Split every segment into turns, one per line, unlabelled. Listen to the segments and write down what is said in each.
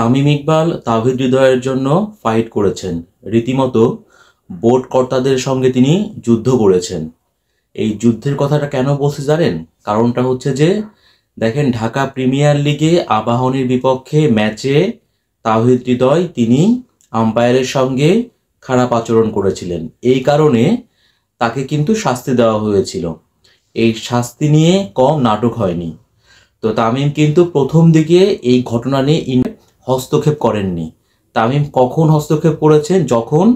তামিম ইকবাল তাওহিদ হৃদয়ের জন্য ফাইট করেছেন, রীতিমতো বোর্ড কর্তাদের সঙ্গে তিনি যুদ্ধ করেছেন। এই যুদ্ধের কথাটা কেন বলছি জানেন? কারণটা হচ্ছে যে দেখেন, ঢাকা প্রিমিয়ার লিগে আবাহনীর বিপক্ষে ম্যাচে তাওহিদ হৃদয় তিনি আম্পায়ারের সঙ্গে খারাপ আচরণ করেছিলেন। এই কারণে তাকে কিন্তু শাস্তি দেওয়া হয়েছিল। এই শাস্তি নিয়ে কম নাটক হয়নি। তো তামিম কিন্তু প্রথম দিকে এই ঘটনা নিয়ে হস্তক্ষেপ করেননি। তামিম কখন হস্তক্ষেপ করেছেন? যখন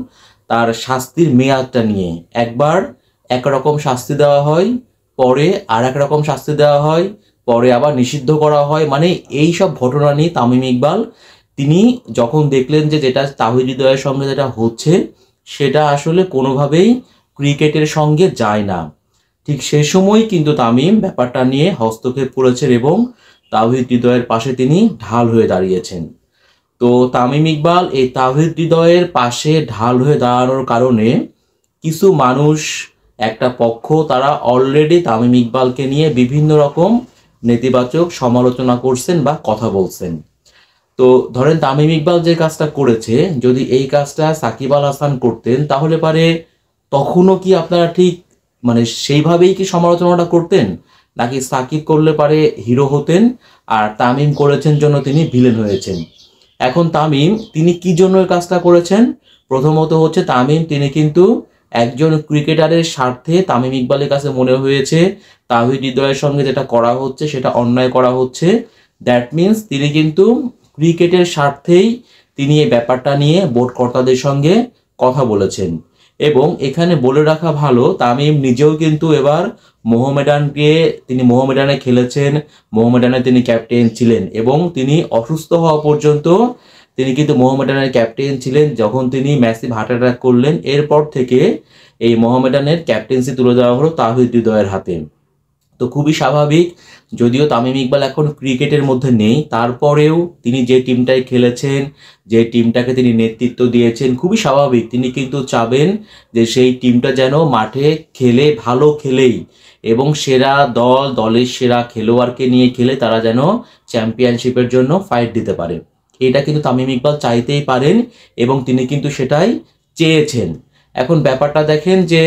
তার শাস্তির মেয়াদটা নিয়ে একবার একরকম শাস্তি দেওয়া হয়, পরে আর এক রকম শাস্তি দেওয়া হয়, পরে আবার নিষিদ্ধ করা হয়। মানে এই সব ঘটনা নিয়ে তামিম ইকবাল তিনি যখন দেখলেন যে যেটা তাওহিদ হৃদয়ের সঙ্গে যেটা হচ্ছে সেটা আসলে কোনোভাবেই ক্রিকেটের সঙ্গে যায় না, ঠিক সেই সময় কিন্তু তামিম ব্যাপারটা নিয়ে হস্তক্ষেপ করেছেন এবং তাওহিদ হৃদয়ের পাশে তিনি ঢাল হয়ে দাঁড়িয়েছেন। তো তামিম ইকবাল এই তাওহিদ হৃদয়ের পাশে ঢাল হয়ে দাঁড়ানোর কারণে কিছু মানুষ, একটা পক্ষ, তারা অলরেডি তামিম ইকবালকে নিয়ে বিভিন্ন রকম নেতিবাচক সমালোচনা করছেন বা কথা বলছেন। তো ধরেন তামিম ইকবাল যে কাজটা করেছে, যদি এই কাজটা সাকিব আল হাসান করতেন তাহলে পারে তখনও কি আপনারা ঠিক মানে সেইভাবেই কি সমালোচনাটা করতেন, নাকি সাকিব করলে পারে হিরো হতেন আর তামিম করেছেন জন্য তিনি ভিলেন হয়েছেন? এখন তামিম তিনি কি জন্য এই কাজটা করেছেন? প্রথমত হচ্ছে তামিম তিনি কিন্তু একজন ক্রিকেটারের স্বার্থে তামিম ইকবালের কাছে মনে হয়েছে তাওহিদ হৃদয়ের সঙ্গে যেটা করা হচ্ছে সেটা অন্যায় করা হচ্ছে। দ্যাট মিনস তিনি কিন্তু ক্রিকেটের স্বার্থেই তিনি এই ব্যাপারটা নিয়ে বোর্ড কর্তাদের সঙ্গে কথা বলেছেন। এবং এখানে বলে রাখা ভালো, তামিম নিজেও কিন্তু এবার তিনি মোহামেডানে খেলেছেন, মোহামেডানে তিনি ক্যাপ্টেন ছিলেন এবং তিনি অসুস্থ হওয়া পর্যন্ত তিনি কিন্তু মোহামেডানের ক্যাপ্টেন ছিলেন। যখন তিনি ম্যাসিভ হার্ট অ্যাটাক করলেন, এরপর থেকে এই মোহামেডানের ক্যাপ্টেন্সি তুলে দেওয়া হলো তাওহিদ হৃদয়ের হাতে। তো খুবই স্বাভাবিক, যদিও তামিম ইকবাল এখন ক্রিকেটের মধ্যে নেই, তারপরেও তিনি যে টিমটায় খেলেছেন, যে টিমটাকে তিনি নেতৃত্ব দিয়েছেন, খুবই স্বাভাবিক তিনি কিন্তু চাবেন যে সেই টিমটা যেন মাঠে খেলে, ভালো খেলেই এবং সেরা দলের সেরা খেলোয়াড়কে নিয়ে খেলে তারা যেন চ্যাম্পিয়নশিপের জন্য ফাইট দিতে পারে। এটা কিন্তু তামিম ইকবাল চাইতেই পারেন এবং তিনি কিন্তু সেটাই চেয়েছেন। এখন ব্যাপারটা দেখেন যে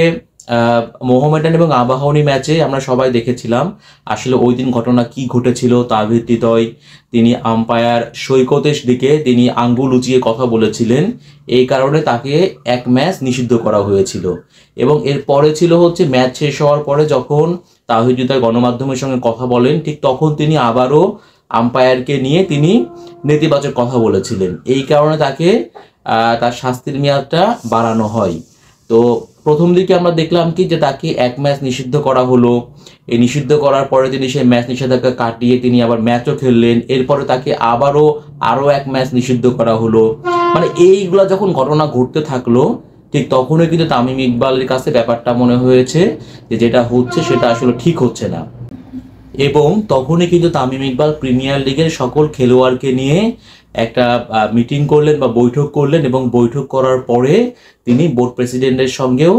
মোহামেডান এবং আবাহনী ম্যাচে আমরা সবাই দেখেছিলাম আসলে ওই দিন ঘটনা কি ঘটেছিল। তাওহিদ হৃদয় তিনি আম্পায়ার সৈকতের দিকে তিনি আঙ্গুল উঁচিয়ে কথা বলেছিলেন, এই কারণে তাকে এক ম্যাচ নিষিদ্ধ করা হয়েছিল। এবং এর পরে ছিল হচ্ছে ম্যাচ শেষ হওয়ার পরে যখন তাওহিদ হৃদয় গণমাধ্যমের সঙ্গে কথা বলেন, ঠিক তখন তিনি আবারও আম্পায়ারকে নিয়ে তিনি নেতিবাচক কথা বলেছিলেন। এই কারণে তাকে তার শাস্তির মেয়াদটা বাড়ানো হয়। তো প্রথম দিকে আমরা দেখলাম কি যে তাকে এক ম্যাচ নিষিদ্ধ করা হলো। এই নিষিদ্ধ করার পরে তিনি সেই ম্যাচ নিষেধাজ্ঞা কাটিয়ে তিনি আবার ম্যাচও খেললেন। এরপরে তাকে আরো এক ম্যাচ নিষিদ্ধ করা হলো। মানে এইগুলা যখন ঘটনা ঘটতে থাকলো, ঠিক তখনই কিন্তু তামিম ইকবালের কাছে ব্যাপারটা মনে হয়েছে যে যেটা হচ্ছে সেটা আসলে ঠিক হচ্ছে না। এবং তখনই কিন্তু তামিম ইকবাল প্রিমিয়ার লিগের সকল খেলোয়াড়কে নিয়ে একটা মিটিং করলেন বা বৈঠক করলেন এবং বৈঠক করার পরে তিনি বোর্ড প্রেসিডেন্টের সঙ্গেও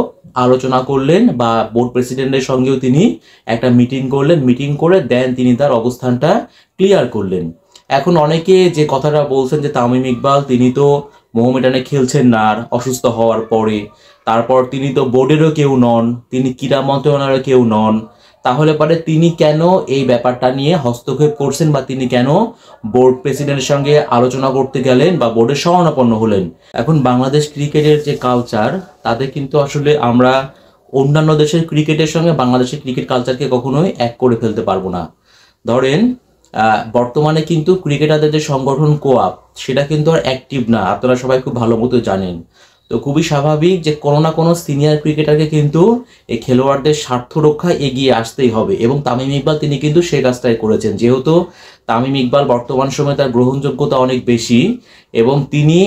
আলোচনা করলেন বা বোর্ড প্রেসিডেন্টের সঙ্গেও তিনি একটা মিটিং করলেন। মিটিং করে দেন তিনি তার অবস্থানটা ক্লিয়ার করলেন। এখন অনেকে যে কথাটা বলছেন যে তামিম ইকবাল তিনি তো মোহামেডানে খেলছেন না আর অসুস্থ হওয়ার পরে, তারপর তিনি তো বোর্ডেরও কেউ নন, তিনি ক্রীড়া মন্ত্রণালয়ের কেউ নন, তাহলে পরে তিনি কেন এই ব্যাপারটা নিয়ে হস্তক্ষেপ করছেন বা তিনি কেন বোর্ড প্রেসিডেন্টের সঙ্গে আলোচনা করতে গেলেন বা বোর্ডের শরণাপন্ন হলেন? এখন বাংলাদেশ ক্রিকেটের যে কালচার, তাতে কিন্তু আসলে আমরা অন্যান্য দেশের ক্রিকেটের সঙ্গে বাংলাদেশের ক্রিকেট কালচারকে কখনোই এক করে ফেলতে পারবো না। ধরেন বর্তমানে কিন্তু ক্রিকেটারদের যে সংগঠন কোআপ সেটা কিন্তু আর অ্যাক্টিভ না, আপনারা সবাই খুব ভালো মতো জানেন। তো খুবই স্বাভাবিক যে কোনো না কোনো সিনিয়র ক্রিকেটারকে কিন্তু এই খেলোয়াড়দের স্বার্থ রক্ষায় এগিয়ে আসতেই হবে এবং তামিম ইকবাল তিনি কিন্তু সে কাজটাই করেছেন। যেহেতু তামিম ইকবাল বর্তমান সময়ে তার গ্রহণযোগ্যতা অনেক বেশি এবং তিনি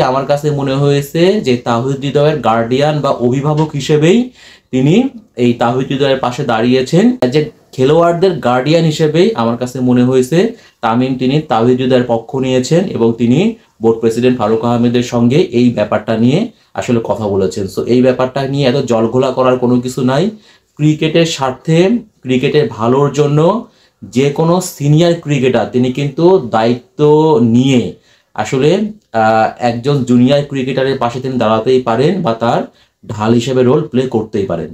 আমার কাছে মনে হয়েছে যে তাওহিদ হৃদয়ের গার্ডিয়ান বা অভিভাবক হিসেবেই তিনি এই তাওহিদ হৃদয়ের পাশে দাঁড়িয়েছেন। যে খেলোয়াড়দের গার্ডিয়ান হিসেবেই আমার কাছে মনে হয়েছে তামিম তিনি তাওহিদ হৃদয়ের পক্ষ নিয়েছেন এবং তিনি বোর্ড প্রেসিডেন্ট ফারুক আহমেদের সঙ্গে এই ব্যাপারটা নিয়ে আসলে কথা বলেছেন। সো এই ব্যাপারটা নিয়ে এত জলঘোলা করার কোনো কিছু নাই। ক্রিকেটের স্বার্থে, ক্রিকেটের ভালোর জন্য যে কোনো সিনিয়র ক্রিকেটার তিনি কিন্তু দায়িত্ব নিয়ে আসলে একজন জুনিয়র ক্রিকেটারের পাশে তিনি দাঁড়াতেই পারেন বা তার ঢাল হিসেবে রোল প্লে করতেই পারেন।